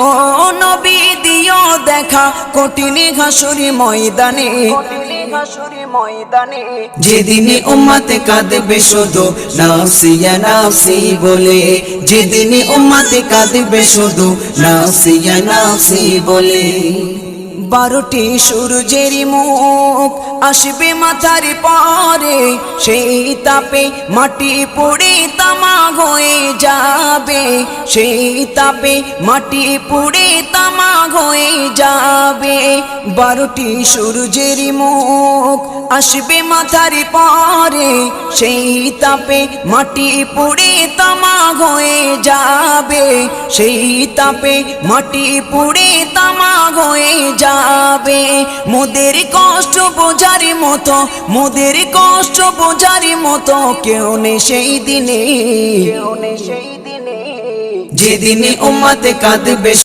ও নবী দিও দেখা কঠিন হাসুরি ময়দানে, যেদিন উম্মত কাঁদবে শুধু নাফসি ইয়া নাফসি বলে, যেদিন উম্মত কাঁদবে শুধু নাফসি ইয়া নাফসি বলে। 12টি সূর্যের মুখ আসবে মাথার পরে, সেই তাপে মাটি পুড়ে তামা হয়ে যাবে, সেই তাপে মাটি পুড়ে তামা হয়ে যাবে। 12টি সূর্যের মুখ আসবে মাথার পরে, সেই তাপে মাটি পুড়ে তামা হয়ে যাবে, সেই তাপে মাটি পুড়ে তামা হয়ে যাবে। মোদের কষ্ট বোঝার মতো, মোদের কষ্ট বোঝার মতো কেউ নেই সেই দিনে, যেদিনে উম্মত কাঁদবে।